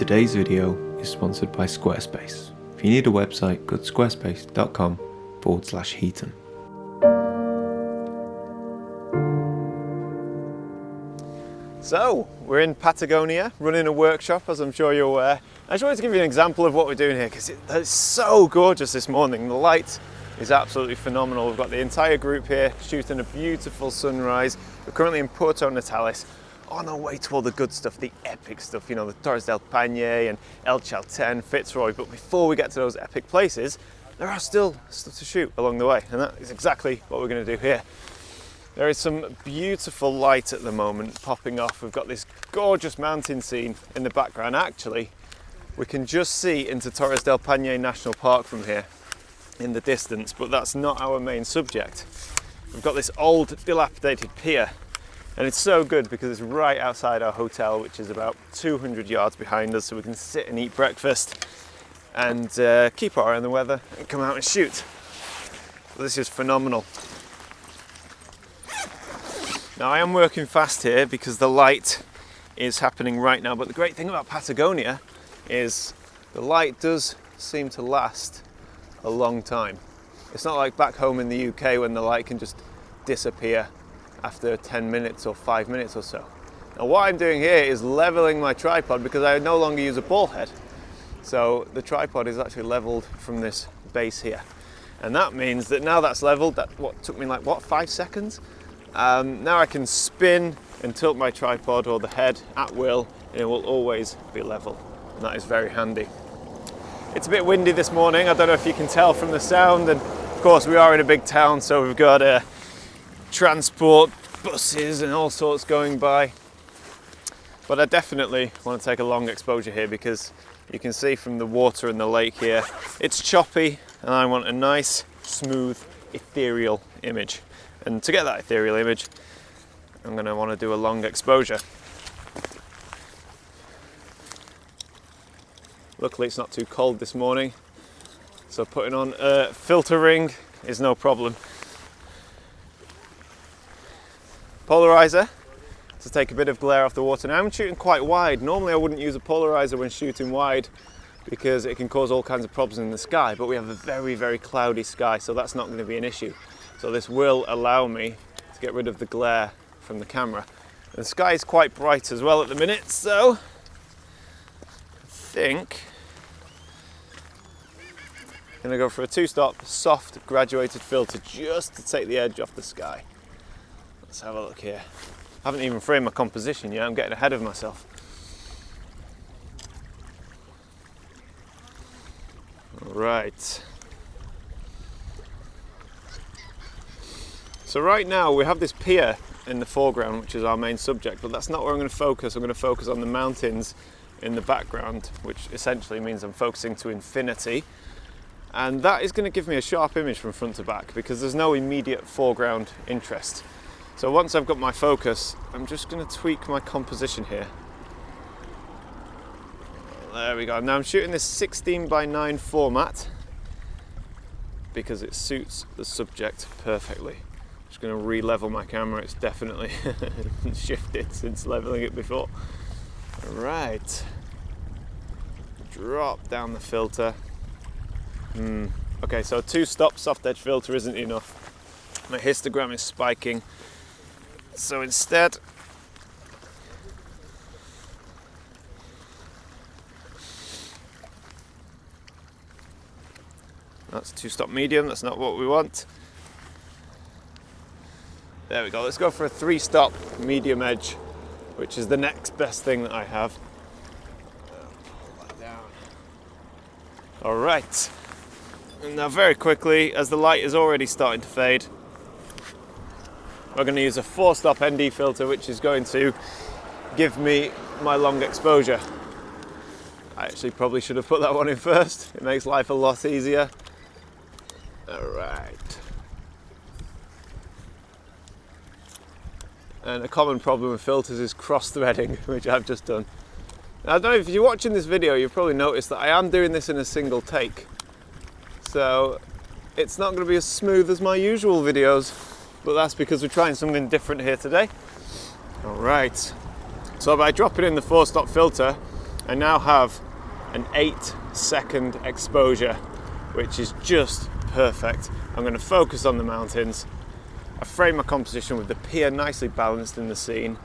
Today's video is sponsored by Squarespace. If you need a website, go to squarespace.com/Heaton. So, we're in Patagonia, running a workshop, as I'm sure you're aware. I just wanted to give you an example of what we're doing here, because it's so gorgeous this morning. The light is absolutely phenomenal. We've got the entire group here shooting a beautiful sunrise. We're currently in Puerto Natales, on our way to all the good stuff, the epic stuff, you know, the Torres Paine and El Chalten, Fitzroy. But before we get to those epic places, there are still stuff to shoot along the way, and that is exactly what we're going to do here. There is some beautiful light at the moment popping off. We've got this gorgeous mountain scene in the background. Actually, we can just see into Torres del Paine National Park from here in the distance, but that's not our main subject. We've got this old dilapidated pier, and it's so good because it's right outside our hotel, which is about 200 yards behind us, so we can sit and eat breakfast and keep our eye on the weather and come out and shoot. This is phenomenal. Now, I am working fast here because the light is happening right now, but the great thing about Patagonia is the light does seem to last a long time. It's not like back home in the UK when the light can just disappear after 10 minutes or 5 minutes or so. Now, what I'm doing here is leveling my tripod because I no longer use a ball head. So the tripod is actually leveled from this base here. And that means that now that's leveled, that took me 5 seconds? Now I can spin and tilt my tripod or the head at will, and it will always be level. And that is very handy. It's a bit windy this morning. I don't know if you can tell from the sound, and of course we are in a big town, so we've got transport, buses and all sorts going by. But I definitely want to take a long exposure here because you can see from the water in the lake here, it's choppy, and I want a nice, smooth, ethereal image. And to get that ethereal image, I'm going to want to do a long exposure. Luckily it's not too cold this morning, so putting on a filter ring is no problem. Polarizer to take a bit of glare off the water. Now I'm shooting quite wide. Normally I wouldn't use a polarizer when shooting wide because it can cause all kinds of problems in the sky, but we have a very, very cloudy sky, so that's not going to be an issue. So this will allow me to get rid of the glare from the camera. And the sky is quite bright as well at the minute, so I think I'm going to go for a 2-stop soft graduated filter just to take the edge off the sky. Let's have a look here. I haven't even framed my composition yet, I'm getting ahead of myself. Right. So right now we have this pier in the foreground, which is our main subject, but that's not where I'm going to focus. I'm going to focus on the mountains in the background, which essentially means I'm focusing to infinity. And that is going to give me a sharp image from front to back because there's no immediate foreground interest. So once I've got my focus, I'm just going to tweak my composition here. There we go. Now I'm shooting this 16:9 format because it suits the subject perfectly. Just going to re-level my camera. It's definitely shifted since leveling it before. All right. Drop down the filter. Okay, so a 2-stop soft edge filter isn't enough. My histogram is spiking. So instead, that's 2-stop medium, that's not what we want. There we go, let's go for a 3-stop medium edge, which is the next best thing that I have. Pull that down. All right, and now very quickly, as the light is already starting to fade, we're going to use a 4-stop ND filter, which is going to give me my long exposure. I actually probably should have put that one in first. It makes life a lot easier. All right. And a common problem with filters is cross-threading, which I've just done. Now, I don't know if you're watching this video, you've probably noticed that I am doing this in a single take. So it's not going to be as smooth as my usual videos, but that's because we're trying something different here today. All right. So by dropping in the 4-stop filter, I now have an 8-second exposure, which is just perfect. I'm going to focus on the mountains. I frame my composition with the pier nicely balanced in the scene,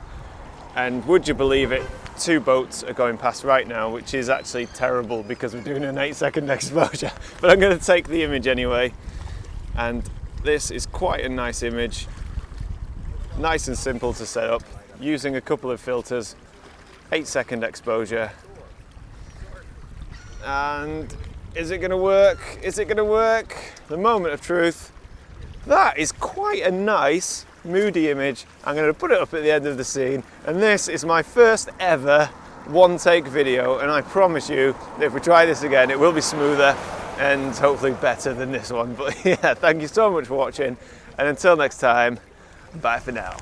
and would you believe it, 2 boats are going past right now, which is actually terrible because we're doing an 8-second exposure, but I'm going to take the image anyway. And this is quite a nice image, nice and simple to set up, using a couple of filters, 8-second exposure. And is it going to work? Is it going to work? The moment of truth. That is quite a nice, moody image. I'm going to put it up at the end of the scene, and this is my first ever one-take video, and I promise you that if we try this again, it will be smoother and hopefully better than this one. But yeah, thank you so much for watching, and until next time, bye for now.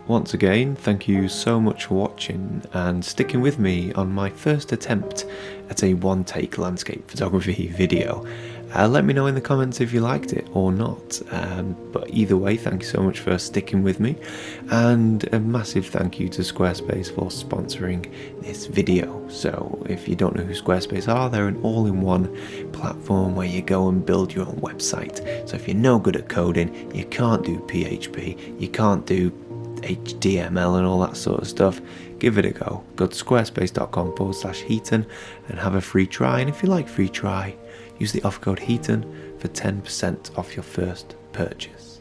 Once again, thank you so much for watching and sticking with me on my first attempt at a one-take landscape photography video. Let me know in the comments if you liked it or not, but either way, thank you so much for sticking with me, and a massive thank you to Squarespace for sponsoring this video. So if you don't know who Squarespace are, they're an all-in-one platform where you go and build your own website. So if you're no good at coding, you can't do PHP, you can't do HTML and all that sort of stuff, give it a go. Go to squarespace.com/Heaton and have a free try, and if you like free try, use the offer code Heaton for 10% off your first purchase.